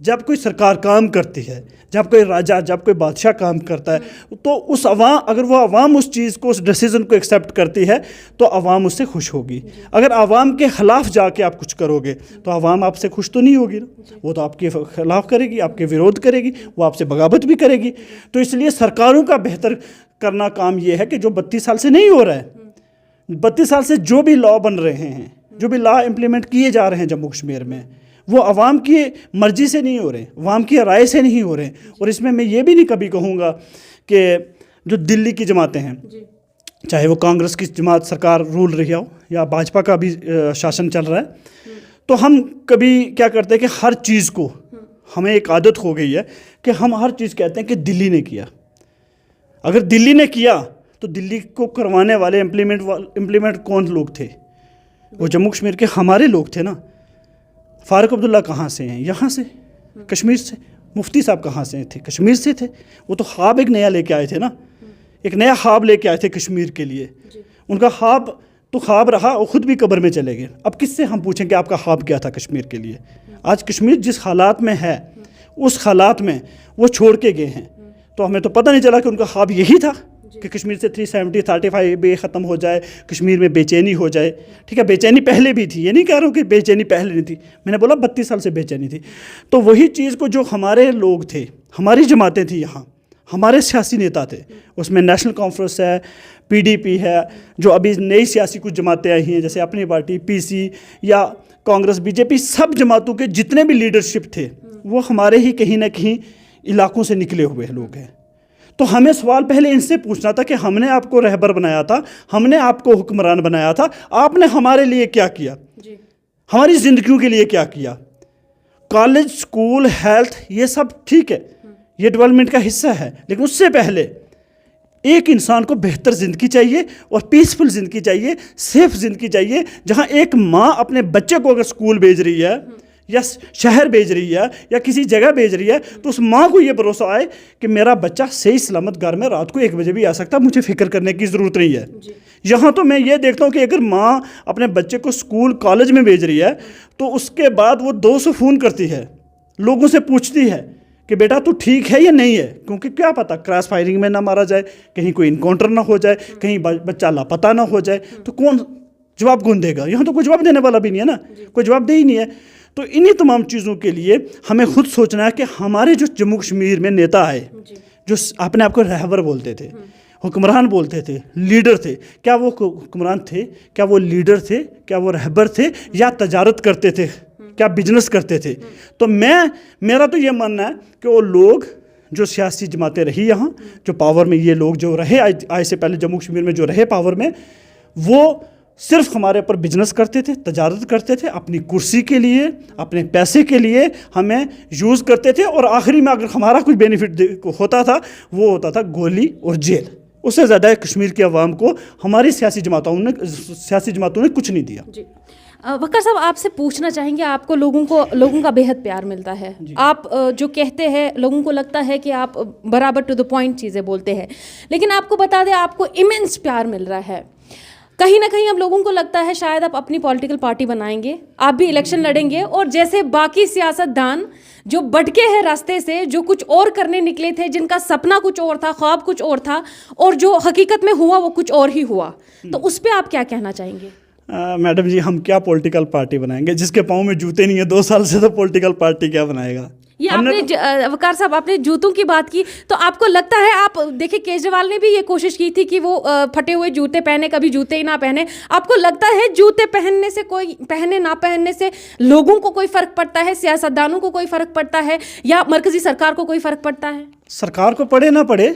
جب کوئی سرکار کام کرتی ہے، جب کوئی راجا، جب کوئی بادشاہ کام کرتا ہے، تو اس عوام، اگر وہ عوام اس چیز کو، اس ڈیسیزن کو ایکسیپٹ کرتی ہے تو عوام اس سے خوش ہوگی. اگر عوام کے خلاف جا کے آپ کچھ کرو گے تو عوام آپ سے خوش تو نہیں ہوگی نا، وہ تو آپ کے خلاف کرے گی، آپ کے ویرودھ کرے گی، وہ آپ سے بغاوت بھی کرے گی. تو اس لیے سرکاروں کا بہتر کرنا کام یہ ہے کہ جو 32 سال سے نہیں ہو رہا ہے، 32 سال سے جو بھی لا بن رہے ہیں، جو بھی لا امپلیمنٹ کیے جا رہے ہیں جموں کشمیر میں، وہ عوام کی مرضی سے نہیں ہو رہے، عوام کی رائے سے نہیں ہو رہے. اور اس میں یہ بھی نہیں کبھی کہوں گا کہ جو دلی کی جماعتیں ہیں، چاہے وہ کانگریس کی جماعت سرکار رول رہی ہو یا بھاجپا کا بھی شاشن چل رہا ہے، تو ہم کبھی کیا کرتے ہیں کہ ہر چیز کو، ہمیں ایک عادت ہو گئی ہے کہ ہم ہر چیز کہتے ہیں کہ دلی نے کیا. اگر دلی نے کیا تو دلی کو کروانے والے امپلیمنٹ کون لوگ تھے؟ وہ جموں کشمیر کے ہمارے لوگ تھے نا. فاروق عبداللہ کہاں سے ہیں؟ یہاں سے، کشمیر سے. مفتی صاحب کہاں سے تھے؟ کشمیر سے تھے. وہ تو خواب ایک نیا لے کے آئے تھے نا، ایک نیا خواب لے کے آئے تھے کشمیر کے لیے. ان کا خواب تو خواب رہا، وہ خود بھی قبر میں چلے گئے. اب کس سے ہم پوچھیں کہ آپ کا خواب کیا تھا کشمیر کے لیے؟ آج کشمیر جس حالات میں ہے، اس حالات میں وہ چھوڑ کے گئے ہیں. تو ہمیں تو پتہ نہیں چلا کہ ان کا خواب یہی تھا کہ کشمیر سے 370-35 بے ختم ہو جائے، کشمیر میں بے چینی ہو جائے. ٹھیک ہے، بے چینی پہلے بھی تھی، یہ نہیں کہہ رہا ہوں کہ بے چینی پہلے نہیں تھی، میں نے بولا 32 سال سے بے چینی تھی. تو وہی چیز کو جو ہمارے لوگ تھے، ہماری جماعتیں تھیں یہاں، ہمارے سیاسی نیتا تھے، اس میں نیشنل کانفرنس ہے، PDP ہے، جو ابھی نئی سیاسی کچھ جماعتیں آئی ہیں جیسے اپنی پارٹی PC یا کانگریس BJP، سب جماعتوں کے جتنے بھی لیڈرشپ تھے وہ ہمارے ہی کہیں نہ کہیں علاقوں سے نکلے ہوئے لوگ ہیں. تو ہمیں سوال پہلے ان سے پوچھنا تھا کہ ہم نے آپ کو رہبر بنایا تھا، ہم نے آپ کو حکمران بنایا تھا، آپ نے ہمارے لیے کیا کیا، ہماری زندگیوں کے لیے کیا کیا. کالج، اسکول، ہیلتھ، یہ سب ٹھیک ہے، یہ ڈیولپمنٹ کا حصہ ہے، لیکن اس سے پہلے ایک انسان کو بہتر زندگی چاہیے اور پیسفل زندگی چاہیے، سیف زندگی چاہیے، جہاں ایک ماں اپنے بچے کو اگر اسکول بھیج رہی ہے یا شہر بھیج رہی ہے یا کسی جگہ بھیج رہی ہے تو اس ماں کو یہ بھروسہ آئے کہ میرا بچہ صحیح سلامت گھر میں رات کو 1 بجے بھی آ سکتا، مجھے فکر کرنے کی ضرورت نہیں ہے. یہاں تو میں یہ دیکھتا ہوں کہ اگر ماں اپنے بچے کو اسکول، کالج میں بھیج رہی ہے تو اس کے بعد وہ 200 فون کرتی ہے، لوگوں سے پوچھتی ہے کہ بیٹا تو ٹھیک ہے یا نہیں ہے، کیونکہ کیا پتہ کراس فائرنگ میں نہ مارا جائے، کہیں کوئی انکاؤنٹر نہ ہو جائے، کہیں بچہ لاپتہ نہ ہو جائے، تو کون دے گا؟ یہاں تو کوئی جواب دینے والا بھی نہیں ہے نا، کوئی جواب دہ ہی نہیں ہے. تو انہی تمام چیزوں کے لیے ہمیں خود سوچنا ہے کہ ہمارے جو جموں کشمیر میں نیتا آئے، جو اپنے آپ کو رہبر بولتے تھے، حکمران بولتے تھے، لیڈر تھے، کیا وہ حکمران تھے؟ کیا وہ لیڈر تھے؟ کیا وہ رہبر تھے؟ یا تجارت کرتے تھے؟ کیا بزنس کرتے تھے؟ تو میرا تو یہ ماننا ہے کہ وہ لوگ جو سیاسی جماعتیں رہی یہاں، جو پاور میں یہ لوگ جو رہے آج سے پہلے جموں کشمیر میں جو رہے پاور میں، وہ صرف ہمارے اوپر بزنس کرتے تھے، تجارت کرتے تھے، اپنی کرسی کے لیے، اپنے پیسے کے لیے ہمیں یوز کرتے تھے، اور آخری میں اگر ہمارا کچھ بینیفٹ ہوتا تھا وہ ہوتا تھا گولی اور جیل. اس سے زیادہ کشمیر کے عوام کو ہماری سیاسی جماعتوں نے کچھ نہیں دیا. وقار صاحب، آپ سے پوچھنا چاہیں گے، آپ کو لوگوں کا بے حد پیار ملتا ہے، آپ جو کہتے ہیں لوگوں کو لگتا ہے کہ آپ برابر ٹو دا پوائنٹ چیزیں بولتے ہیں، لیکن آپ کو بتا دیں آپ کو ایمنس پیار مل رہا ہے. کہیں نہ کہیں اب لوگوں کو لگتا ہے شاید آپ اپنی پولیٹیکل پارٹی بنائیں گے، آپ بھی الیکشن لڑیں گے، اور جیسے باقی سیاست دان جو بٹکے ہیں راستے سے، جو کچھ اور کرنے نکلے تھے، جن کا سپنا کچھ اور تھا، خواب کچھ اور تھا، اور جو حقیقت میں ہوا وہ کچھ اور ہی ہوا، تو اس پہ آپ کیا کہنا چاہیں گے؟ میڈم جی، ہم کیا پولیٹیکل پارٹی بنائیں گے؟ جس کے پاؤں میں جوتے نہیں ہیں 2 سال سے، تو پولیٹیکل پارٹی کیا بنائے گا؟ یہ آپ نے وقار صاحب آپ نے جوتوں کی بات کی، تو آپ کو لگتا ہے، آپ دیکھیں کیجریوال نے بھی یہ کوشش کی تھی کہ وہ پھٹے ہوئے جوتے پہنے، کبھی جوتے ہی نہ پہنے، آپ کو لگتا ہے جوتے پہننے سے پہنے نہ پہننے سے لوگوں کو کوئی فرق پڑتا ہے، سیاستدانوں کو کوئی فرق پڑتا ہے، یا مرکزی سرکار کو کوئی فرق پڑتا ہے؟ سرکار کو پڑے نہ پڑے،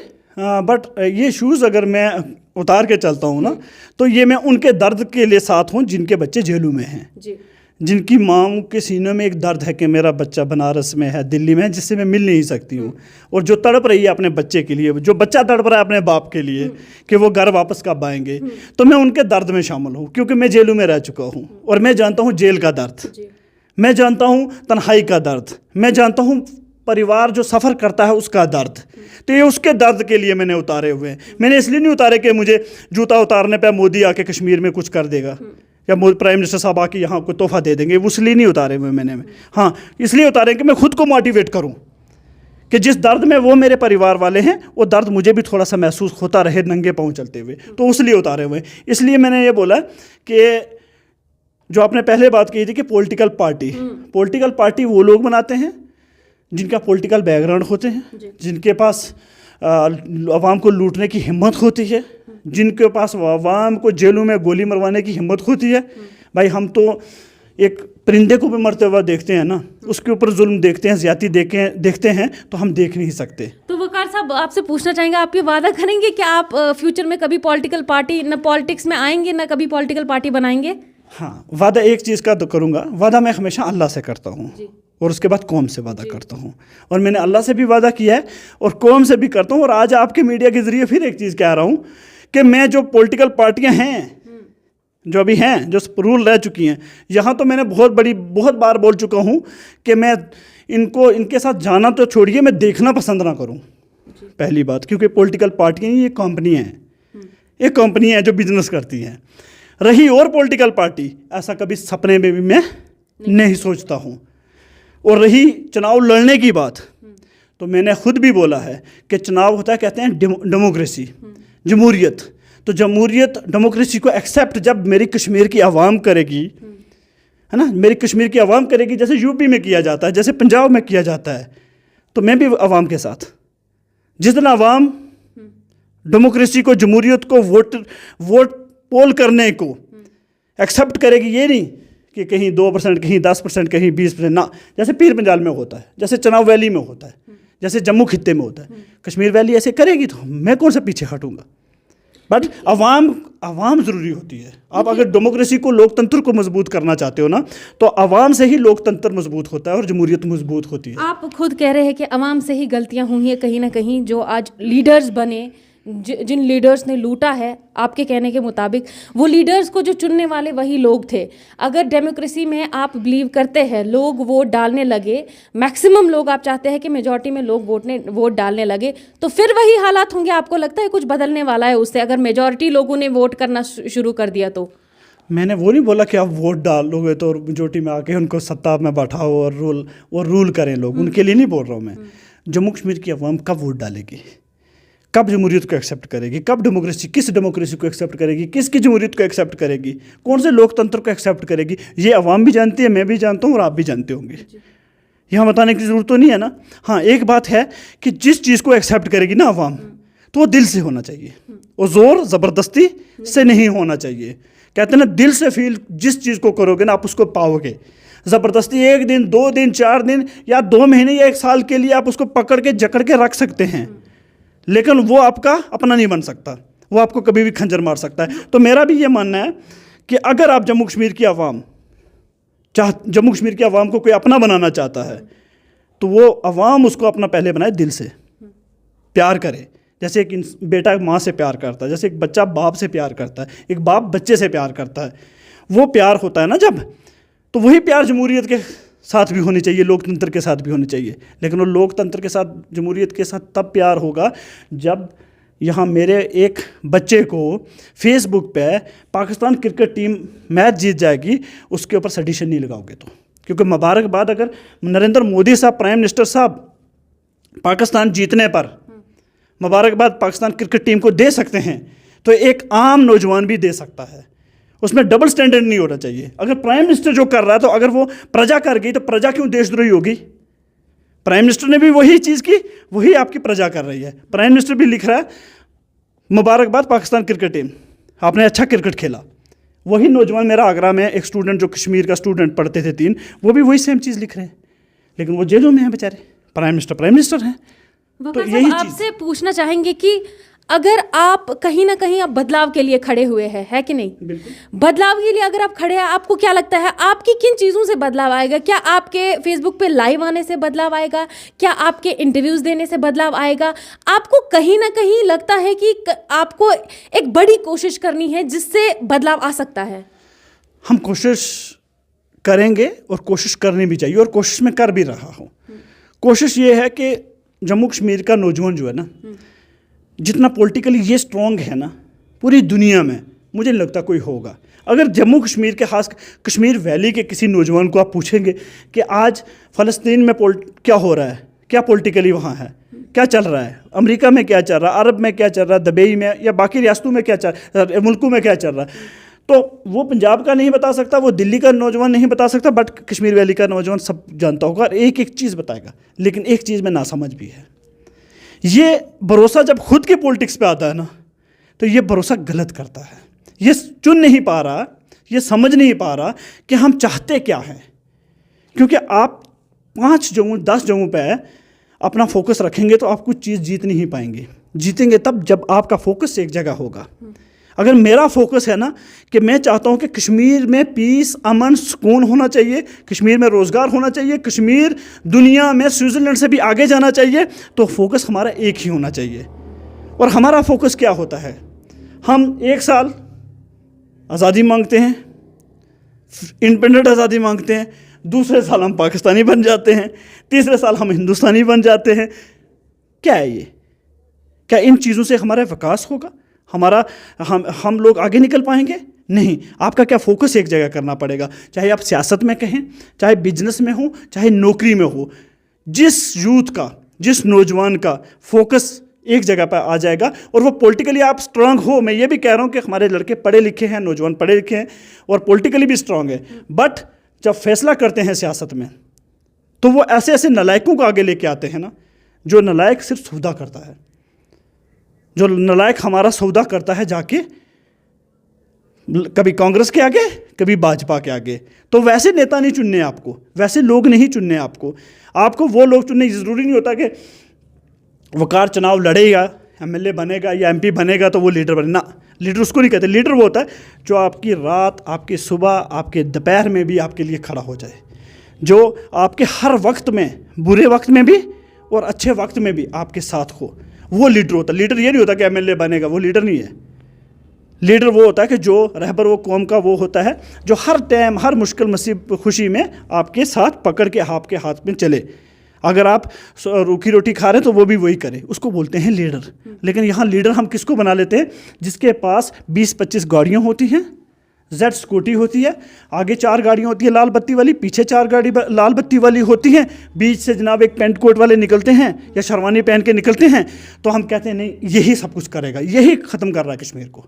بٹ یہ شوز اگر میں اتار کے چلتا ہوں نا، تو یہ میں ان کے درد کے لیے ساتھ ہوں جن کے بچے جیلوں میں ہیں، جن کی ماں کے سینوں میں ایک درد ہے کہ میرا بچہ بنارس میں ہے، دلی میں ہے، جس سے میں مل نہیں سکتی ہوں، اور جو تڑپ رہی ہے اپنے بچے کے لیے، جو بچہ تڑپ رہا ہے اپنے باپ کے لیے کہ وہ گھر واپس کب آئیں گے، تو میں ان کے درد میں شامل ہوں، کیونکہ میں جیلوں میں رہ چکا ہوں، اور میں جانتا ہوں جیل کا درد، میں جانتا ہوں تنہائی کا درد، میں جانتا ہوں پریوار جو سفر کرتا ہے اس کا درد. تو یہ اس کے درد کے لیے میں نے اتارے ہوئے ہیں. میں نے اس لیے نہیں اتارے کہ مجھے جوتا اتارنے پہ مودی آ کے کشمیر میں کچھ کر دے گا. یا پرائم منسٹر صاحب آ کے یہاں کوئی تحفہ دے دیں گے, وہ اس لیے نہیں اتارے ہوئے میں نے. ہاں اس لیے اتارے کہ میں خود کو موٹیویٹ کروں کہ جس درد میں وہ میرے پریوار والے ہیں وہ درد مجھے بھی تھوڑا سا محسوس ہوتا رہے ننگے پاؤں چلتے ہوئے, تو اس لیے اتارے ہوئے. اس لیے میں نے یہ بولا کہ جو آپ نے پہلے بات کی تھی کہ پولیٹیکل پارٹی وہ لوگ بناتے ہیں جن کا پولیٹیکل بیک گراؤنڈ ہوتے ہیں, جن کے پاس عوام کو لوٹنے کی ہمت ہوتی ہے, جن کے پاس عوام کو جیلوں میں گولی مروانے کی ہمت ہوتی ہے. بھائی ہم تو ایک پرندے کو بھی مرتے ہوا دیکھتے ہیں نا, اس کے اوپر ظلم دیکھتے ہیں, زیادتی دیکھتے ہیں, تو ہم دیکھ نہیں سکتے. تو وقار صاحب آپ سے پوچھنا چاہیں گے, آپ یہ وعدہ کریں گے کہ آپ فیوچر میں کبھی پولیٹیکل پارٹی نہ پالیٹکس میں آئیں گے نہ کبھی پولیٹیکل پارٹی بنائیں گے؟ ہاں وعدہ ایک چیز کا تو کروں گا, وعدہ میں ہمیشہ اللہ سے کرتا ہوں اور اس کے بعد قوم سے وعدہ کرتا ہوں, اور میں نے اللہ سے بھی وعدہ کیا ہے اور قوم سے بھی کرتا ہوں. اور آج آپ کے میڈیا کے ذریعے پھر ایک چیز کہہ رہا ہوں کہ میں جو پولیٹیکل پارٹیاں ہیں جو ابھی ہیں, جو رول رہ چکی ہیں, یہاں تو میں نے بہت بار بول چکا ہوں کہ میں ان کے ساتھ جانا تو چھوڑیے, میں دیکھنا پسند نہ کروں. پہلی بات, کیونکہ پولیٹیکل پارٹیاں یہ کمپنیاں ہیں, ایک کمپنی ہے جو بزنس کرتی ہیں. رہی اور پولیٹیکل پارٹی, ایسا کبھی سپنے میں بھی میں نہیں سوچتا ہوں. اور رہی چناؤ لڑنے کی بات, تو میں نے خود بھی بولا ہے کہ چناؤ ہوتا ہے, کہتے ہیں ڈیموکریسی, جمہوریت. تو جمہوریت ڈیموکریسی کو ایکسیپٹ جب میری کشمیر کی عوام کرے گی, ہے نا, میری کشمیر کی عوام کرے گی, جیسے یو پی میں کیا جاتا ہے, جیسے پنجاب میں کیا جاتا ہے, تو میں بھی عوام کے ساتھ. جس دن عوام ڈیموکریسی کو, جمہوریت کو, ووٹ پول کرنے کو ایکسیپٹ کرے گی, یہ نہیں کہ کہیں 2%, کہیں 10%, کہیں 20%, نہ, جیسے پیر پنجال میں ہوتا ہے, جیسے چناؤ ویلی میں ہوتا ہے, جیسے جموں خطے میں ہوتا ہے. کشمیر ویلی ایسے کرے گی تو میں کون سے پیچھے ہٹوں گا. بٹ عوام ضروری ہوتی ہے. آپ اگر ڈیموکریسی کو, لوک تنتر کو مضبوط کرنا چاہتے ہو نا, تو عوام سے ہی لوک تنتر مضبوط ہوتا ہے اور جمہوریت مضبوط ہوتی ہے. آپ خود کہہ رہے ہیں کہ عوام سے ہی غلطیاں ہوئی ہیں کہیں نہ کہیں, جو آج لیڈرز بنے, جن لیڈرز نے لوٹا ہے, آپ کے کہنے کے مطابق وہ لیڈرز کو جو چننے والے وہی لوگ تھے. اگر ڈیموکریسی میں آپ بلیو کرتے ہیں, لوگ ووٹ ڈالنے لگے, میکسیمم لوگ آپ چاہتے ہیں کہ میجورٹی میں لوگ ووٹ ڈالنے لگے, تو پھر وہی حالات ہوں گے. آپ کو لگتا ہے کچھ بدلنے والا ہے اس سے, اگر میجورٹی لوگوں نے ووٹ کرنا شروع کر دیا تو؟ میں نے وہ نہیں بولا کہ آپ ووٹ ڈالو گے تو میجورٹی میں آ کے ان کو سطح میں بیٹھاؤ اور رول کریں لوگ, ان کے لیے نہیں بول رہا ہوں میں. جموں کشمیر کی عوام کب ووٹ ڈالے گی, کب جمہوریت کو ایکسیپٹ کرے گی, کب ڈیموکریسی, کس ڈیموکریسی کو ایکسیپٹ کرے گی, کس کی جمہوریت کو ایکسیپٹ کرے گی, کون سے لوک تنتر کو ایکسیپٹ کرے گی, یہ عوام بھی جانتی ہے, میں بھی جانتا ہوں اور آپ بھی جانتے ہوں گے. یہاں بتانے کی ضرورت تو نہیں ہے نا. ہاں ایک بات ہے کہ جس چیز کو ایکسیپٹ کرے گی نا عوام, تو وہ دل سے ہونا چاہیے, اور زور زبردستی سے نہیں ہونا چاہیے. کہتے ہیں نا, دل سے فیل جس چیز کو کرو گے نا آپ اس کو پاؤ گے. زبردستی 1 دن 2 دن 4 دن یا 2 مہینے یا 1 سال کے لیے آپ اس کو پکڑ کے جکڑ کے رکھ سکتے ہیں, لیکن وہ آپ کا اپنا نہیں بن سکتا, وہ آپ کو کبھی بھی کھنجر مار سکتا ہے. تو میرا بھی یہ ماننا ہے کہ اگر آپ جموں کشمیر کی عوام کو کوئی اپنا بنانا چاہتا ہے, تو وہ عوام اس کو اپنا پہلے بنائے, دل سے پیار کرے. جیسے ایک بیٹا ماں سے پیار کرتا ہے, جیسے ایک بچہ باپ سے پیار کرتا ہے, ایک باپ بچے سے پیار کرتا ہے, وہ پیار ہوتا ہے نا جب, تو وہی پیار جمہوریت کے ساتھ بھی ہونی چاہیے, لوک تنتر کے ساتھ بھی ہونی چاہیے. لیکن وہ لوک تنتر کے ساتھ, جمہوریت کے ساتھ تب پیار ہوگا جب یہاں میرے ایک بچے کو فیس بک پہ پاکستان کرکٹ ٹیم میچ جیت جائے گی, اس کے اوپر سڈیشن نہیں لگاؤ گے تو. کیونکہ مبارکباد اگر نریندر مودی صاحب, پرائم منسٹر صاحب, پاکستان جیتنے پر مبارکباد پاکستان کرکٹ ٹیم کو دے سکتے ہیں, تو ایک عام نوجوان بھی دے سکتا ہے. اس میں ڈبل سٹینڈرڈ نہیں ہونا چاہیے. اگر پرائم منسٹر جو کر رہا ہے, تو اگر وہ پرجا کر گئی تو پرجا کیوں دیش دروہی ہوگی؟ پرائم منسٹر نے بھی وہی چیز کی, وہی آپ کی پرجا کر رہی ہے. پرائم منسٹر بھی لکھ رہا ہے مبارکباد پاکستان کرکٹ ٹیم, آپ نے اچھا کرکٹ کھیلا. وہی نوجوان میرا آگرہ میں ایک اسٹوڈنٹ, جو کشمیر کا اسٹوڈنٹ پڑھتے تھے 3, وہ بھی وہی سیم چیز لکھ رہے ہیں, لیکن وہ جیلوں میں ہیں بیچارے. پرائم منسٹر ہیں. تو یہی آپ سے پوچھنا چاہیں گے کہ اگر آپ کہیں نہ کہیں آپ بدلاؤ کے لیے کھڑے ہوئے ہیں, ہے کہ نہیں؟ بالکل. بدلاؤ کے لیے اگر آپ کھڑے ہیں, آپ کو کیا لگتا ہے آپ کی کن چیزوں سے بدلاؤ آئے گا؟ کیا آپ کے فیس بک پہ لائیو آنے سے بدلاؤ آئے گا؟ کیا آپ کے انٹرویوز دینے سے بدلاؤ آئے گا؟ آپ کو کہیں نہ کہیں لگتا ہے کہ آپ کو ایک بڑی کوشش کرنی ہے جس سے بدلاؤ آ سکتا ہے؟ ہم کوشش کریں گے, اور کوشش کرنی بھی چاہیے, اور کوشش میں کر بھی رہا ہوں. کوشش یہ ہے کہ جموں کشمیر کا نوجوان جو ہے نا, جتنا پولیٹیکلی یہ سٹرونگ ہے نا, پوری دنیا میں مجھے نہیں لگتا کوئی ہوگا. اگر جموں کشمیر کے خاص کشمیر ویلی کے کسی نوجوان کو آپ پوچھیں گے کہ آج فلسطین میں کیا ہو رہا ہے, کیا پولیٹیکلی وہاں ہے, کیا چل رہا ہے, امریکہ میں کیا چل رہا ہے, عرب میں کیا چل رہا ہے, دبئی میں یا باقی ریاستوں میں کیا چل رہا ہے, ملکوں میں کیا چل رہا ہے, تو وہ پنجاب کا نہیں بتا سکتا, وہ دلی کا نوجوان نہیں بتا سکتا, بٹ کشمیر ویلی کا نوجوان سب جانتا ہوگا اور ایک ایک چیز بتائے گا. لیکن ایک چیز میں ناسمجھ بھی ہے, یہ بھروسہ جب خود کے پولیٹکس پہ آتا ہے نا تو یہ بھروسہ غلط کرتا ہے. یہ چن نہیں پا رہا, یہ سمجھ نہیں پا رہا کہ ہم چاہتے کیا ہیں. کیونکہ آپ 5 جگہوں 10 جگہوں پہ اپنا فوکس رکھیں گے تو آپ کچھ چیز جیت نہیں پائیں گے. جیتیں گے تب جب آپ کا فوکس ایک جگہ ہوگا. اگر میرا فوکس ہے نا کہ میں چاہتا ہوں کہ کشمیر میں پیس, امن, سکون ہونا چاہیے, کشمیر میں روزگار ہونا چاہیے, کشمیر دنیا میں سوئٹزرلینڈ سے بھی آگے جانا چاہیے, تو فوکس ہمارا ایک ہی ہونا چاہیے. اور ہمارا فوکس کیا ہوتا ہے, ہم 1 سال آزادی مانگتے ہیں, انڈیپینڈنٹ آزادی مانگتے ہیں, دوسرے سال ہم پاکستانی بن جاتے ہیں, تیسرے سال ہم ہندوستانی بن جاتے ہیں. کیا ہے یہ؟ کیا ان چیزوں سے ہمارا وکاس ہوگا, ہم لوگ آگے نکل پائیں گے؟ نہیں. آپ کا کیا فوکس ایک جگہ کرنا پڑے گا, چاہے آپ سیاست میں کہیں, چاہے بزنس میں ہو, چاہے نوکری میں ہو. جس یوتھ کا, جس نوجوان کا فوکس ایک جگہ پہ آ جائے گا اور وہ پولیٹیکلی آپ اسٹرانگ ہو. میں یہ بھی کہہ رہا ہوں کہ ہمارے لڑکے پڑھے لکھے ہیں, نوجوان پڑھے لکھے ہیں اور پولیٹیکلی بھی اسٹرانگ ہے, بٹ جب فیصلہ کرتے ہیں سیاست میں تو وہ ایسے ایسے نالائقوں کو آگے لے کے آتے ہیں نا, جو نالائق صرف سودا کرتا ہے, جو نالائق ہمارا سودا کرتا ہے جا کے کبھی کانگریس کے آگے, کبھی بھاجپا کے آگے. تو ویسے نیتا نہیں چننے آپ کو, ویسے لوگ نہیں چننے آپ کو وہ لوگ چننے. ضروری نہیں ہوتا کہ وقار چناؤ لڑے گا, MLA بنے گا یا MP بنے گا تو وہ لیڈر بنے. نہ, لیڈر اس کو نہیں کہتے. لیڈر وہ ہوتا ہے جو آپ کی رات, آپ کی صبح, آپ کے دوپہر میں بھی آپ کے لیے کھڑا ہو جائے, جو آپ کے ہر وقت میں, برے وقت میں بھی اور اچھے وقت میں بھی آپ کے ساتھ ہو. وہ لیڈر ہوتا ہے. لیڈر یہ نہیں ہوتا کہ MLA بنے گا, وہ لیڈر نہیں ہے. لیڈر وہ ہوتا ہے کہ جو رہبر وہ قوم کا وہ ہوتا ہے جو ہر ٹائم, ہر مشکل مصیب خوشی میں آپ کے ساتھ پکڑ کے آپ کے ہاتھ میں چلے. اگر آپ روکھی روٹی کھا رہے ہیں تو وہ بھی وہی کرے, اس کو بولتے ہیں لیڈر. لیکن یہاں لیڈر ہم کس کو بنا لیتے ہیں؟ جس کے پاس 20-25 گاڑیاں ہوتی ہیں, زیڈ اسکوٹی ہوتی ہے, آگے 4 گاڑیاں ہوتی ہیں لال بتی والی, پیچھے 4 گاڑی لال بتی والی ہوتی ہیں, بیچ سے جناب ایک پینٹ کوٹ والے نکلتے ہیں یا شیروانی پہن کے نکلتے ہیں. تو ہم کہتے ہیں نہیں, یہی سب کچھ کرے گا, یہی ختم کر رہا ہے کشمیر کو,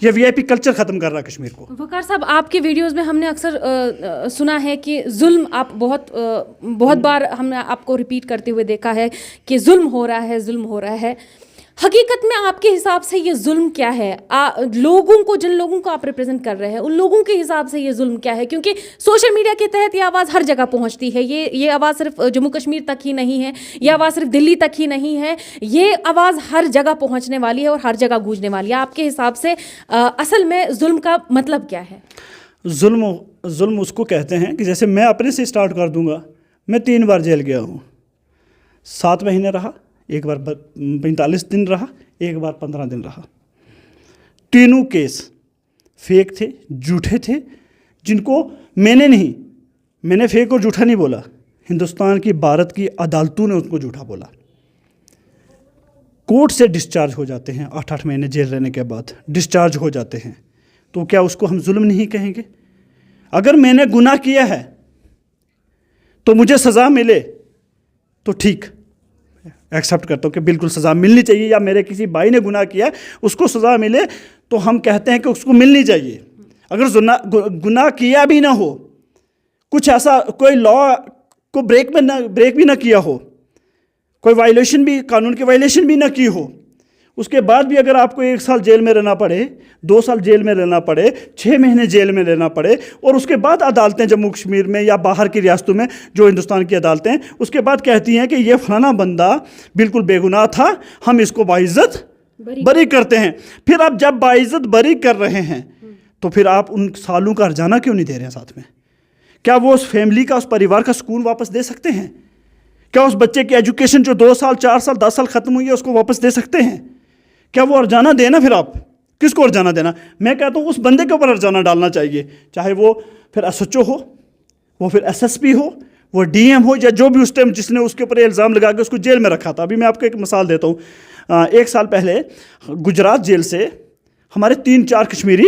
یہ VIP کلچر ختم کر رہا ہے کشمیر کو. وقار صاحب, آپ کی ویڈیوز میں ہم نے اکثر سنا ہے کہ ظلم, آپ بہت بار ہم نے آپ کو ریپیٹ کرتے ہوئے دیکھا ہے کہ ظلم ہو رہا ہے, ظلم ہو رہا ہے. حقیقت میں آپ کے حساب سے یہ ظلم کیا ہے؟ لوگوں کو, جن لوگوں کو آپ ریپرزینٹ کر رہے ہیں, ان لوگوں کے حساب سے یہ ظلم کیا ہے؟ کیونکہ سوشل میڈیا کے تحت یہ آواز ہر جگہ پہنچتی ہے. یہ آواز صرف جموں کشمیر تک ہی نہیں ہے, یہ آواز صرف دلی تک ہی نہیں ہے, یہ آواز ہر جگہ پہنچنے والی ہے اور ہر جگہ گونجنے والی ہے. آپ کے حساب سے اصل میں ظلم کا مطلب کیا ہے؟ ظلم اس کو کہتے ہیں کہ جیسے میں اپنے سے اسٹارٹ کر دوں گا. میں 3 بار جیل گیا ہوں, 7 مہینے رہا, ایک بار 45 دن رہا, ایک بار 15 دن رہا. تینوں کیس فیک تھے, جھوٹے تھے, جن کو میں نے فیک اور جھوٹا نہیں بولا, ہندوستان کی, بھارت کی عدالتوں نے اس کو جھوٹا بولا. کورٹ سے ڈسچارج ہو جاتے ہیں 8 مہینے جیل رہنے کے بعد, ڈسچارج ہو جاتے ہیں. تو کیا اس کو ہم ظلم نہیں کہیں گے؟ اگر میں نے گناہ کیا ہے تو مجھے سزا ملے تو ٹھیک, ایکسیپٹ کرتا ہوں کہ بالکل سزا ملنی چاہیے, یا میرے کسی بھائی نے گناہ کیا ہے اس کو سزا ملے تو ہم کہتے ہیں کہ اس کو ملنی چاہیے. اگر گناہ کیا بھی نہ ہو, کچھ ایسا کوئی لا کو بریک بھی نہ کیا ہو, کوئی وائلیشن بھی, قانون کی وائلیشن بھی نہ کی ہو, اس کے بعد بھی اگر آپ کو 1 سال جیل میں رہنا پڑے, 2 سال جیل میں رہنا پڑے, 6 مہینے جیل میں رہنا پڑے, اور اس کے بعد عدالتیں جموں کشمیر میں یا باہر کی ریاستوں میں جو ہندوستان کی عدالتیں اس کے بعد کہتی ہیں کہ یہ فلانا بندہ بالکل بے گناہ تھا, ہم اس کو باعزت بری کرتے ہیں. پھر آپ جب باعزت بری کر رہے ہیں تو پھر آپ ان سالوں کا ارجانہ کیوں نہیں دے رہے ہیں ساتھ میں؟ کیا وہ اس فیملی کا, اس پریوار کا سکون واپس دے سکتے ہیں؟ کیا اس بچے کی ایجوکیشن جو 2 سال 4 سال 10 سال ختم ہوئی ہے اس کو واپس دے سکتے ہیں؟ کیا وہ ارجانہ دینا؟ پھر آپ کس کو ارجانہ دینا؟ میں کہتا ہوں اس بندے کے اوپر ارجانہ ڈالنا چاہیے, چاہے وہ پھر SHO ہو, وہ پھر SSP ہو, وہ DM ہو, یا جو بھی اس ٹائم جس نے اس کے اوپر الزام لگا کے اس کو جیل میں رکھا تھا. ابھی میں آپ کو ایک مثال دیتا ہوں. 1 سال پہلے گجرات جیل سے ہمارے 3-4 کشمیری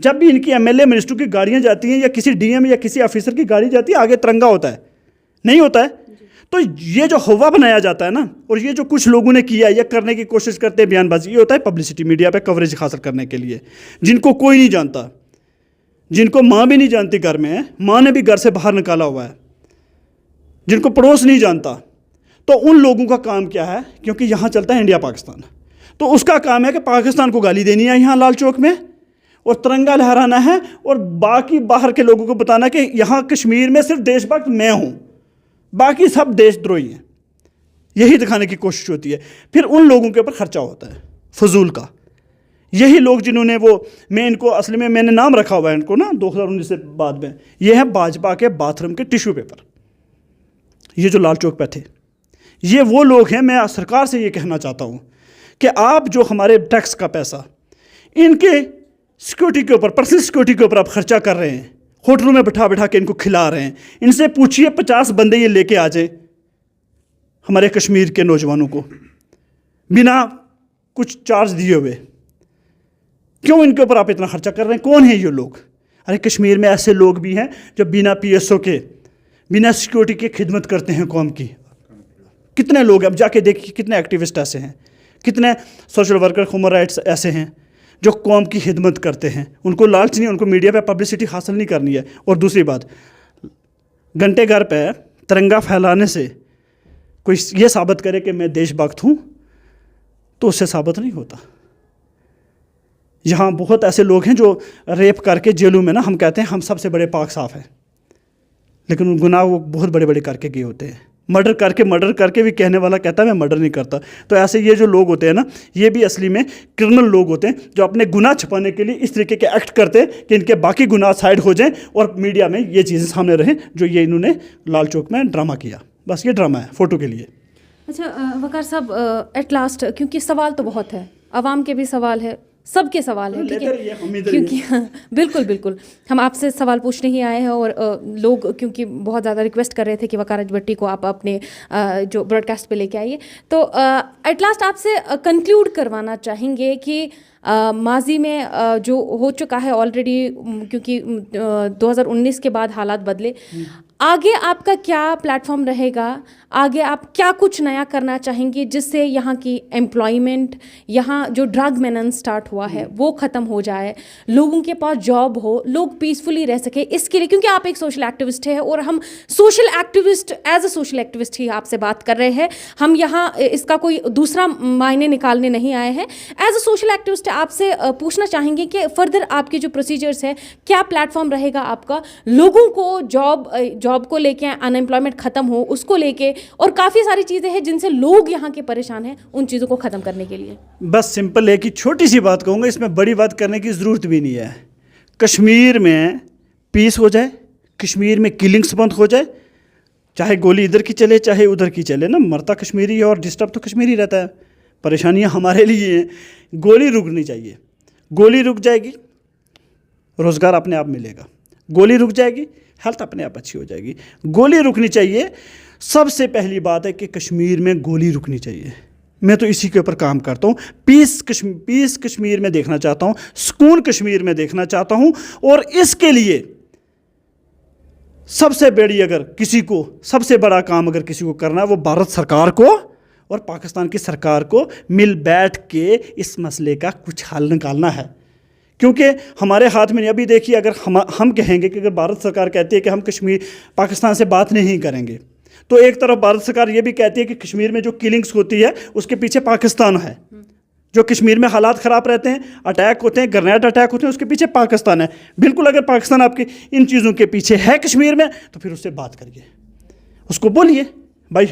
جب بھی ان کی MLA منسٹر کی گاڑیاں جاتی ہیں یا کسی DM یا کسی آفیسر کی گاڑی جاتی ہے آگے ترنگا ہوتا ہے, نہیں ہوتا ہے. تو یہ جو ہوا بنایا جاتا ہے نا, اور یہ جو کچھ لوگوں نے کیا یا کرنے کی کوشش کرتے ہیں بیان بازی, یہ ہوتا ہے پبلسٹی, میڈیا پہ کوریج حاصل کرنے کے لیے, جن کو کوئی نہیں جانتا, جن کو ماں بھی نہیں جانتی گھر میں, ماں نے بھی گھر سے باہر نکالا ہوا ہے, جن کو پڑوس نہیں جانتا. تو ان لوگوں کا کام کیا ہے, کیونکہ یہاں چلتا ہے انڈیا پاکستان, تو اس کا کام ہے کہ پاکستان کو گالی دینی ہے یہاں لال چوک میں, اور ترنگا لہرانا ہے, اور باقی باہر کے لوگوں کو بتانا کہ یہاں کشمیر میں صرف دیش بھکت میں ہوں, باقی سب دیش دروہی ہیں. یہی دکھانے کی کوشش ہوتی ہے. پھر ان لوگوں کے اوپر خرچہ ہوتا ہے فضول کا. یہی لوگ جنہوں نے وہ, میں ان کو اصل میں نے نام رکھا ہوا ہے ان کو نا 2019 سے بعد میں, یہ ہے بھاجپا کے باتھ روم کے ٹیشو پیپر. یہ جو لال چوک پہ تھے, یہ وہ لوگ ہیں. میں سرکار سے یہ کہنا چاہتا ہوں کہ آپ جو ہمارے ٹیکس کا پیسہ ان کے سیکورٹی کے اوپر, پرسنل سیکورٹی کے اوپر آپ خرچہ کر رہے ہیں, ہوٹلوں میں بٹھا کے ان کو کھلا رہے ہیں, ان سے پوچھئے 50 بندے یہ لے کے آ جائیں ہمارے کشمیر کے نوجوانوں کو بنا کچھ چارج دیے ہوئے, کیوں ان کے اوپر آپ اتنا خرچہ کر رہے ہیں؟ کون ہیں یہ لوگ؟ ارے کشمیر میں ایسے لوگ بھی ہیں جو بنا PSO کے, بنا سیکورٹی کے خدمت کرتے ہیں قوم کی. کتنے لوگ ہیں, اب جا کے دیکھیے کتنے ایکٹیوسٹ ایسے ہیں, کتنے سوشل ورکر, ہیومن رائٹس ایسے ہیں جو قوم کی خدمت کرتے ہیں. ان کو لالچ نہیں, ان کو میڈیا پہ پبلسٹی حاصل نہیں کرنی ہے. اور دوسری بات, گھنٹے گھر پہ ترنگا پھیلانے سے کوئی یہ ثابت کرے کہ میں دیش بھکت ہوں تو اس سے ثابت نہیں ہوتا. یہاں بہت ایسے لوگ ہیں جو ریپ کر کے جیلوں میں نا, ہم کہتے ہیں ہم سب سے بڑے پاک صاف ہیں, لیکن ان گناہ وہ بہت بڑے بڑے کر کے گئے ہوتے ہیں. مرڈر کر کے بھی کہنے والا کہتا ہے میں مرڈر نہیں کرتا. تو ایسے یہ جو لوگ ہوتے ہیں نا, یہ بھی اصلی میں کرمنل لوگ ہوتے ہیں جو اپنے گناہ چھپانے کے لیے اس طریقے کے ایکٹ کرتے ہیں کہ ان کے باقی گناہ سائڈ ہو جائیں اور میڈیا میں یہ چیزیں سامنے رہیں جو یہ انہوں نے لال چوک میں ڈرامہ کیا. بس یہ ڈرامہ ہے فوٹو کے لیے. اچھا وقار صاحب, ایٹ لاسٹ, کیونکہ سوال تو بہت ہے, عوام کے بھی سوال ہے, سب کے سوال ہے, ٹھیک ہے, کیونکہ بالکل ہم آپ سے سوال پوچھنے ہی آئے ہیں, اور لوگ کیونکہ بہت زیادہ ریکویسٹ کر رہے تھے کہ وقار اجبٹی کو آپ اپنے جو براڈ کاسٹ پہ لے کے آئیے. تو ایٹ لاسٹ آپ سے کنکلیوڈ کروانا چاہیں گے کہ ماضی میں جو ہو چکا ہے آلریڈی, کیونکہ 2019 کے بعد حالات بدلے, آگے آپ کا کیا پلیٹ فارم رہے گا, آگے آپ کیا کچھ نیا کرنا چاہیں گے جس سے یہاں کی ایمپلائمنٹ, یہاں جو ڈرگ مینن سٹارٹ ہوا ہے وہ ختم ہو جائے, لوگوں کے پاس جاب ہو, لوگ پیسفلی رہ سکے. اس کے لیے کیونکہ آپ ایک سوشل ایکٹیوسٹ ہیں اور ہم social activist as a social activist ہی آپ سے بات کر رہے ہیں, ہم یہاں اس کا کوئی دوسرا معنی نکالنے نہیں آئے ہیں. ایز اے سوشل ایکٹیوسٹ آپ سے پوچھنا چاہیں گے کہ فردر آپ کے جو پروسیجرز ہیں, کیا پلیٹ فارم رہے گا آپ کا لوگوں کو جاب کو لے کے, ان امپلائمنٹ ختم ہو اس کو لے کے, اور کافی ساری چیزیں ہیں جن سے لوگ یہاں کے پریشان ہیں, ان چیزوں کو ختم کرنے کے لیے؟ بس سمپل ایک ہی چھوٹی سی بات کہوں گا, اس میں بڑی بات کرنے کی ضرورت بھی نہیں ہے. کشمیر میں پیس ہو جائے, کشمیر میں کلنگس بند ہو جائے, چاہے گولی ادھر کی چلے چاہے ادھر کی چلے نا, مرتا کشمیری ہے اور ڈسٹرب تو کشمیری رہتا ہے. پریشانیاں ہمارے لیے ہیں, گولی رکنی چاہیے. گولی رک جائے گی, روزگار اپنے آپ ملے گا. گولی رک جائے گی, ہیلتھ اپنے آپ اچھی ہو جائے گی. گولی رکنی چاہیے. سب سے پہلی بات ہے کہ کشمیر میں گولی رکنی چاہیے. میں تو اسی کے اوپر کام کرتا ہوں. پیس کشمیر میں دیکھنا چاہتا ہوں, سکون کشمیر میں دیکھنا چاہتا ہوں. اور اس کے لیے سب سے بڑی اگر کسی کو, سب سے بڑا کام اگر کسی کو کرنا ہے وہ بھارت سرکار کو اور پاکستان کی سرکار کو مل بیٹھ کے اس مسئلے کا کچھ حل نکالنا ہے. کیونکہ ہمارے ہاتھ میں نہیں. ابھی دیکھیے, اگر ہم کہیں گے کہ اگر بھارت سرکار کہتی ہے کہ ہم پاکستان سے بات نہیں کریں گے, تو ایک طرف بھارت سرکار یہ بھی کہتی ہے کہ کشمیر میں جو کلنگس ہوتی ہے اس کے پیچھے پاکستان ہے. جو کشمیر میں حالات خراب رہتے ہیں, اٹیک ہوتے ہیں, گرنیڈ اٹیک ہوتے ہیں, اس کے پیچھے پاکستان ہے. بالکل اگر پاکستان آپ کی ان چیزوں کے پیچھے ہے کشمیر میں, تو پھر اس سے بات کریے, اس کو بولیے بھائی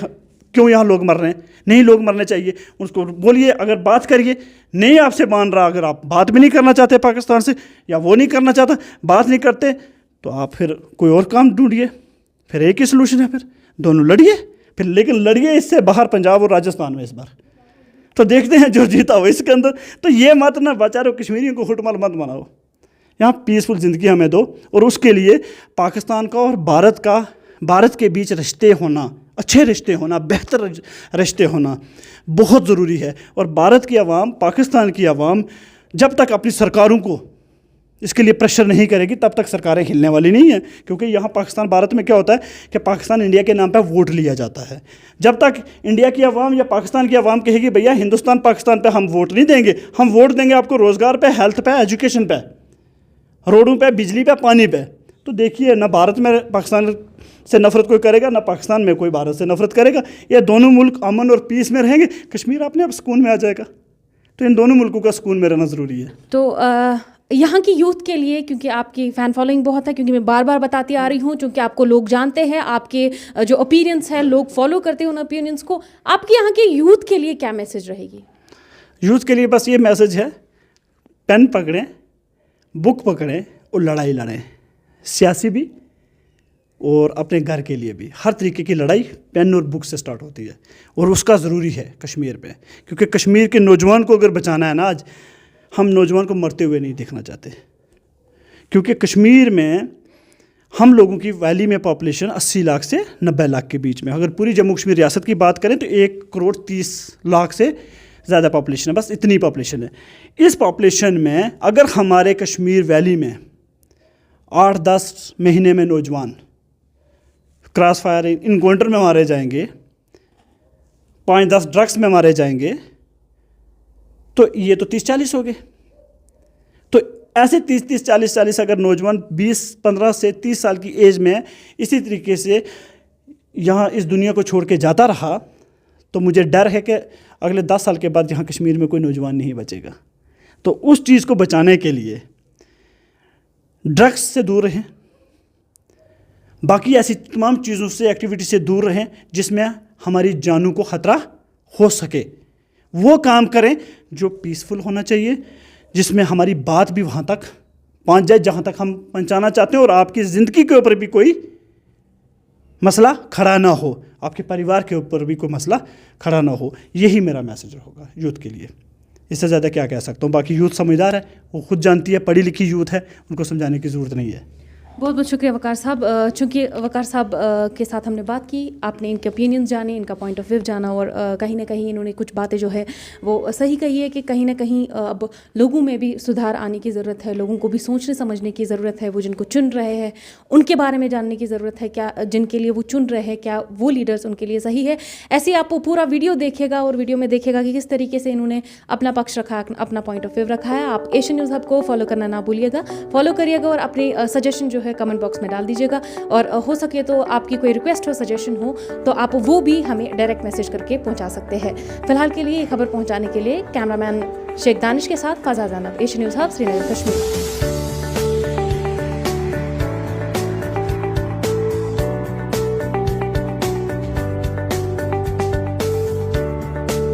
کیوں یہاں لوگ مر رہے ہیں, نہیں لوگ مرنے چاہیے, اس کو بولیے. اگر بات کریے, نہیں آپ سے مان رہا, اگر آپ بات بھی نہیں کرنا چاہتے پاکستان سے, یا وہ نہیں کرنا چاہتا, بات نہیں کرتے, تو آپ پھر کوئی اور کام ڈھونڈیے. پھر ایک ہی سلوشن ہے, پھر دونوں لڑیے. پھر لیکن لڑیے اس سے باہر, پنجاب اور راجستھان میں اس بار, تو دیکھتے ہیں جو جیتا ہو اس کے اندر. تو یہ مت نہ بیچارے کشمیریوں کو ہٹ مال مت بناؤ, یہاں پیسفل زندگی ہمیں دو. اور اس کے لیے پاکستان کا اور بھارت کے بیچ رشتے ہونا, اچھے رشتے ہونا, بہتر رشتے ہونا بہت ضروری ہے. اور بھارت کی عوام, پاکستان کی عوام جب تک اپنی سرکاروں کو اس کے لیے پریشر نہیں کرے گی تب تک سرکاریں ہلنے والی نہیں ہیں. کیونکہ یہاں پاکستان بھارت میں کیا ہوتا ہے کہ پاکستان انڈیا کے نام پہ ووٹ لیا جاتا ہے. جب تک انڈیا کی عوام یا پاکستان کی عوام کہے گی بھیا ہندوستان پاکستان پہ ہم ووٹ نہیں دیں گے, ہم ووٹ دیں گے آپ کو روزگار پہ, ہیلتھ پہ, ایجوکیشن پہ, روڈوں پہ, بجلی پہ, پانی پہ. تو دیکھیے نہ بھارت میں پاکستان سے نفرت کوئی کرے گا, نہ پاکستان میں کوئی بھارت سے نفرت کرے گا. یہ دونوں ملک امن اور پیس میں رہیں گے. کشمیر اپنے آپ سکون میں آ جائے گا. تو ان دونوں ملکوں کا سکون میں رہنا ضروری ہے. تو یہاں کی یوتھ کے لیے, کیونکہ آپ کی فین فالوئنگ بہت ہے, کیونکہ میں بار بار بتاتی آ رہی ہوں, چونکہ آپ کو لوگ جانتے ہیں, آپ کے جو اوپینینس ہیں لوگ فالو کرتے ہیں ان اوپینینس کو, آپ کے یہاں کے یوتھ کے لیے کیا میسج رہے گی؟ یوتھ کے لیے بس یہ میسج ہے, پین پکڑیں, بک پکڑیں اور لڑائی لڑیں, سیاسی بھی اور اپنے گھر کے لیے بھی. ہر طریقے کی لڑائی پین اور بک سے سٹارٹ ہوتی ہے, اور اس کا ضروری ہے کشمیر پہ. کیونکہ کشمیر کے نوجوان کو اگر بچانا ہے نا, آج ہم نوجوان کو مرتے ہوئے نہیں دیکھنا چاہتے. کیونکہ کشمیر میں ہم لوگوں کی ویلی میں پاپولیشن 80 لاکھ سے 90 لاکھ کے بیچ میں. اگر پوری جموں کشمیر ریاست کی بات کریں تو 1,30,00,000 سے زیادہ پاپولیشن ہے, بس اتنی پاپولیشن ہے. اس پاپولیشن میں اگر ہمارے کشمیر ویلی میں 8-10 مہینے میں نوجوان کراس فائر انکاؤنٹر میں مارے جائیں گے, 5-10 ڈرگس میں مارے جائیں گے, تو یہ تو 30-40 ہو گئے. تو ایسے 30-40 اگر نوجوان 20-15 سے 30 سال کی ایج میں اسی طریقے سے یہاں اس دنیا کو چھوڑ کے جاتا رہا, تو مجھے ڈر ہے کہ اگلے 10 سال کے بعد یہاں کشمیر میں کوئی نوجوان نہیں بچے گا. تو اس چیز کو بچانے کے لیے ڈرگس سے دور رہیں, باقی ایسی تمام چیزوں سے, ایکٹیویٹی سے دور رہیں جس میں ہماری جانوں کو خطرہ ہو سکے. وہ کام کریں جو پیسفل ہونا چاہیے, جس میں ہماری بات بھی وہاں تک پہنچ جائے جہاں تک ہم پہنچانا چاہتے ہیں, اور آپ کی زندگی کے اوپر بھی کوئی مسئلہ کھڑا نہ ہو, آپ کے پریوار کے اوپر بھی کوئی مسئلہ کھڑا نہ ہو. یہی میرا میسج ہوگا یوتھ کے لیے. اس سے زیادہ کیا کہہ سکتا ہوں. باقی یوتھ سمجھدار ہے, وہ خود جانتی ہے, پڑھی لکھی یوتھ ہے, ان کو سمجھانے کی ضرورت نہیں ہے. بہت بہت شکریہ وقار صاحب. چونکہ وقار صاحب کے ساتھ ہم نے بات کی, آپ نے ان کے اوپینینز جانے, ان کا پوائنٹ آف ویو جانا, اور کہیں نہ کہیں انہوں نے کچھ باتیں جو ہے وہ صحیح کہی ہے کہ کہیں نہ کہیں اب لوگوں میں بھی سدھار آنے کی ضرورت ہے, لوگوں کو بھی سوچنے سمجھنے کی ضرورت ہے. وہ جن کو چن رہے ہیں ان کے بارے میں جاننے کی ضرورت ہے, کیا جن کے لیے وہ چن رہے ہیں کیا وہ لیڈرز ان کے لیے صحیح ہے. ایسے آپ وہ پورا ویڈیو دیکھے گا, اور ویڈیو میں دیکھے گا کہ کس طریقے سے انہوں نے اپنا پکش رکھا, اپنا پوائنٹ آف ویو رکھا ہے. آپ ایشین نیوز ہب کو فالو کرنا نہ بھولیے گا, فالو کریے گا, اور اپنی سجیشن جو ہے کمنٹ باکس میں ڈال دیجیے گا. اور ہو سکے تو آپ کی کوئی ریکویسٹ ہو, سجیشن ہو, تو آپ وہ بھی ہمیں ڈائریکٹ میسج کر کے پہنچا سکتے ہیں. فی الحال کے لیے یہ خبر پہنچانے کے لیے کیمرہ مین شیخ دانش کے ساتھ فضا زینب, ایشین نیوز ہب, سری نگر, کشمیر.